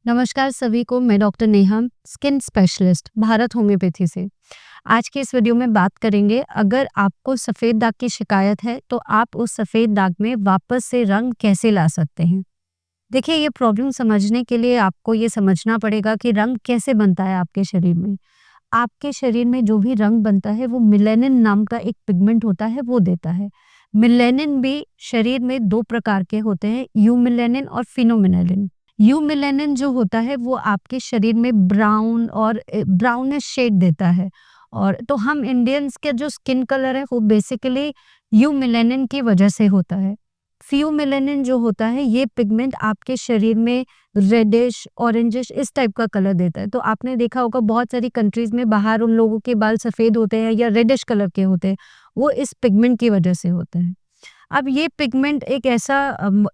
नमस्कार सभी को। मैं doctor Neha, skin specialist, Bharat homeopathy से। आज के इस वीडियो में बात करेंगे, अगर आपको सफ़ेद दाग की शिकायत है तो आप उस सफ़ेद दाग में वापस से रंग कैसे ला सकते हैं। देखिए, ये प्रॉब्लम समझने के लिए आपको ये समझना पड़ेगा कि रंग कैसे बनता है आपके शरीर में। आपके शरीर में जो भी रंग बनता है वो मेलानिन नाम का एक पिगमेंट होता है, वो देता है। मेलानिन भी शरीर में 2 प्रकार के होते हैं, यूमेलानिन और फिनोमिलानिन। यूमेलानिन जो होता है वो आपके शरीर में ब्राउन और ब्राउनिश शेड देता है। और तो हम इंडियंस के जो स्किन कलर है वो बेसिकली यूमेलानिन की वजह से होता है। फियोमेलानिन जो होता है ये पिगमेंट आपके शरीर में रेडिश, ऑरेंजिश इस टाइप का कलर देता है। तो आपने देखा होगा बहुत सारी कंट्रीज में बाहर उन लोगों के बाल सफ़ेद होते हैं या रेडिश कलर के होते हैं, वो इस पिगमेंट की वजह से होते हैं। अब ये पिगमेंट एक ऐसा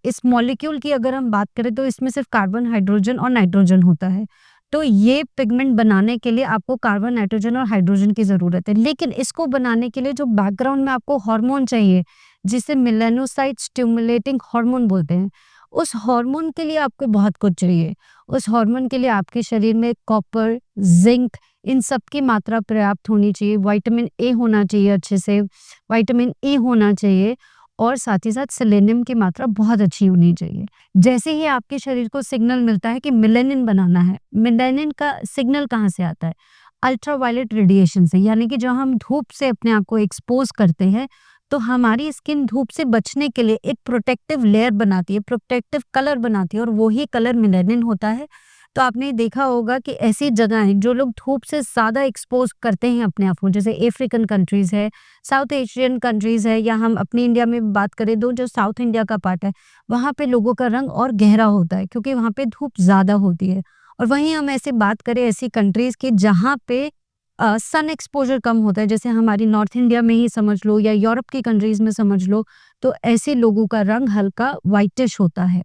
इस मॉलिक्यूल की अगर हम बात करें तो इसमें सिर्फ कार्बन, हाइड्रोजन और नाइट्रोजन होता है। तो ये पिगमेंट बनाने के लिए आपको कार्बन, नाइट्रोजन और हाइड्रोजन की ज़रूरत है। लेकिन इसको बनाने के लिए जो बैकग्राउंड में आपको हार्मोन चाहिए, जिसे मेलानोसाइट स्टिमुलेटिंग हार्मोन बोलते हैं, उस हार्मोन के लिए आपको बहुत कुछ चाहिए। उस हार्मोन के लिए आपके शरीर में कॉपर, ज़िंक इन सब की मात्रा पर्याप्त होनी चाहिए। विटामिन ए होना चाहिए अच्छे से, विटामिन ई होना चाहिए और साथ ही साथ सेलेनियम की मात्रा बहुत अच्छी होनी चाहिए। जैसे ही आपके शरीर को सिग्नल मिलता है कि मेलानिन बनाना है, मेलानिन का सिग्नल कहाँ से आता है? अल्ट्रावायलेट रेडिएशन से, यानी कि जब हम धूप से अपने आप को एक्सपोज करते हैं तो हमारी स्किन धूप से बचने के लिए एक प्रोटेक्टिव लेयर बनाती है, प्रोटेक्टिव कलर बनाती है और वही कलर मेलानिन होता है। तो आपने देखा होगा कि ऐसी जगहें जो लोग धूप से ज़्यादा एक्सपोज करते हैं अपने आप को, जैसे अफ्रीकन कंट्रीज़ है, साउथ एशियन कंट्रीज़ है, या हम अपनी इंडिया में बात करें तो जो साउथ इंडिया का पार्ट है, वहाँ पे लोगों का रंग और गहरा होता है क्योंकि वहाँ पे धूप ज़्यादा होती है। और वहीं हम ऐसे बात करें ऐसी कंट्रीज़ की जहाँ पे सन एक्सपोज़र कम होता है, जैसे हमारी नॉर्थ इंडिया में ही समझ लो या यूरोप की कंट्रीज़ में समझ लो, तो ऐसे लोगों का रंग हल्का व्हाइटिश होता है।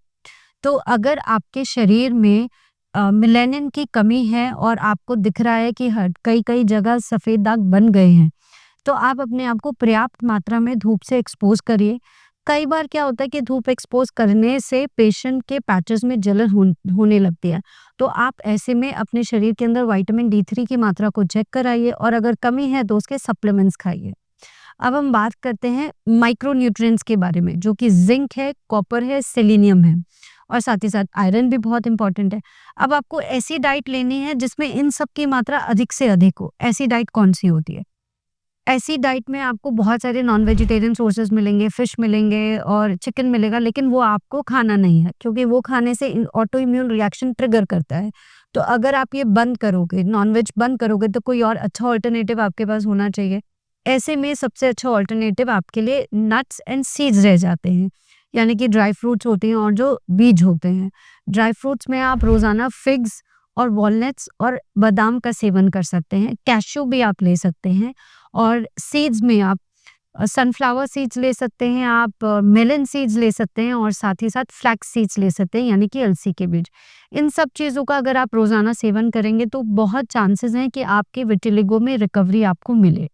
तो अगर आपके शरीर में मेलानिन की कमी है और आपको दिख रहा है कि हर कई-कई जगह सफ़ेद दाग बन गए हैं, तो आप अपने आप को पर्याप्त मात्रा में धूप से एक्सपोज़ करिए। कई बार क्या होता है कि धूप एक्सपोज़ करने से पेशेंट के पैचेस में जलन होने लगती है। तो आप ऐसे में अपने शरीर के अंदर विटामिन डी3 की मात्रा को चेक कराइए और अगर कमी है तो उसके सप्लीमेंट्स खाइए। अब हम बात करते हैं माइक्रो न्यूट्रिएंट्स के बारे में, जो कि ज़िंक है, कॉपर है, सेलेनियम है और साथ ही साथ आयरन भी बहुत इंपॉर्टेंट है। अब आपको ऐसी डाइट लेनी है जिसमें इन सब की मात्रा अधिक से अधिक हो। ऐसी डाइट कौन-सी होती है? ऐसी डाइट में आपको बहुत सारे नॉन वेजिटेरियन सोर्सेज़ मिलेंगे, फिश मिलेंगे और चिकन मिलेगा, लेकिन वो आपको खाना नहीं है क्योंकि वो खाने से ऑटो इम्यून रिएक्शन ट्रिगर करता है। तो अगर आप ये बंद करोगे, नॉन-वेज बंद करोगे, तो कोई और अच्छा अल्टरनेटिव आपके पास होना चाहिए। ऐसे में सबसे अच्छा अल्टरनेटिव आपके लिए नट्स एंड सीड्स रह जाते हैं, यानी कि ड्राई फ्रूट्स होते हैं और जो बीज होते हैं। ड्राई फ्रूट्स में आप रोज़ाना फिग्स और वॉलनट्स और बादाम का सेवन कर सकते हैं। कैश्यू भी आप ले सकते हैं और सीड्स में आप सनफ्लावर सीड्स ले सकते हैं, आप मेलन सीड्स ले सकते हैं और साथ ही साथ फ्लैक्स सीड्स ले सकते हैं, यानी कि अलसी के बीज। इन सब चीज़ों का अगर आप रोज़ाना सेवन करेंगे तो बहुत चांसेस हैं कि आपके विटिलिगो में रिकवरी आपको मिले।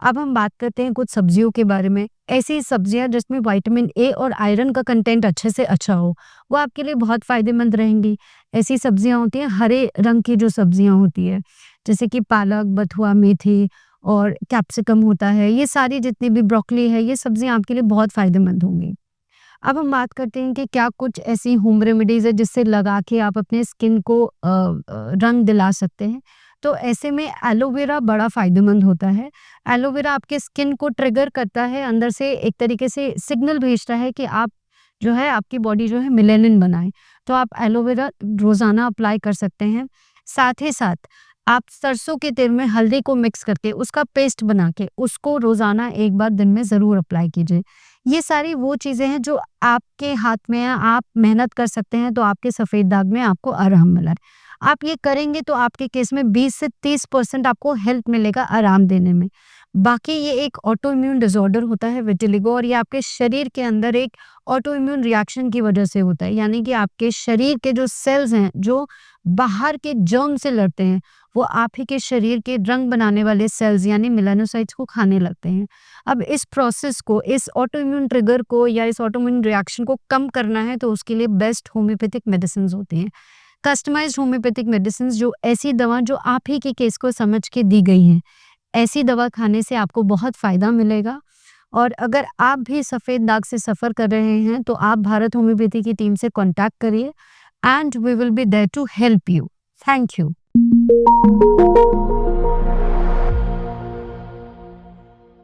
अब हम बात करते हैं कुछ सब्जियों के बारे में। ऐसी सब्जियां जिसमें विटामिन ए और आयरन का कंटेंट अच्छे से अच्छा हो, वो आपके लिए बहुत फ़ायदेमंद रहेंगी। ऐसी सब्जियां होती हैं हरे रंग की, जो सब्जियां होती है जैसे कि पालक, बथुआ, मेथी और कैप्सिकम होता है। ये सारी जितनी भी ब्रोकली है, ये सब्जियां आपके लिए बहुत फ़ायदेमंद होंगी। अब हम बात करते हैं कि क्या कुछ ऐसी होम रेमेडीज़ है जिससे लगा के आप अपने स्किन को रंग दिला सकते हैं। तो ऐसे में एलोवेरा बड़ा फ़ायदेमंद होता है। एलोवेरा आपके स्किन को ट्रिगर करता है, अंदर से एक तरीके से सिग्नल भेजता है कि आप जो है, आपकी बॉडी जो है मेलानिन बनाए। तो आप एलोवेरा रोज़ाना अप्लाई कर सकते हैं। साथ ही साथ आप सरसों के तेल में हल्दी को मिक्स करके उसका पेस्ट बना के उसको रोज़ाना 1 बार दिन में ज़रूर अप्लाई कीजिए। ये सारी वो चीज़ें हैं जो आपके हाथ में है, आप मेहनत कर सकते हैं तो आपके सफ़ेद दाग में आपको आराम मिला है। आप ये करेंगे तो आपके केस में 20 से 30% आपको हेल्प मिलेगा आराम देने में। बाकी ये एक ऑटो इम्यून डिसऑर्डर होता है विटिलिगो, और ये आपके शरीर के अंदर एक ऑटो इम्यून रिएक्शन की वजह से होता है, यानी कि आपके शरीर के जो सेल्स हैं जो बाहर के जर्म से लड़ते हैं, वो आप ही के शरीर के रंग बनाने वाले सेल्स यानी मेलानोसाइट्स को खाने लगते हैं। अब इस प्रोसेस को, इस ऑटो इम्यून ट्रिगर को या इस ऑटो इम्यून रिएक्शन को कम करना है तो उसके लिए बेस्ट होम्योपैथिक मेडिसिन्स होती हैं। कस्टमाइज्ड होम्योपैथिक मेडिसिन, जो ऐसी दवा जो आप ही के केस को समझ के दी गई हैं, ऐसी दवा खाने से आपको बहुत फ़ायदा मिलेगा। और अगर आप भी सफ़ेद दाग से सफ़र कर रहे हैं, तो आप भारत होम्योपैथी की टीम से कॉन्टैक्ट करिए and we will be there to help you. Thank you.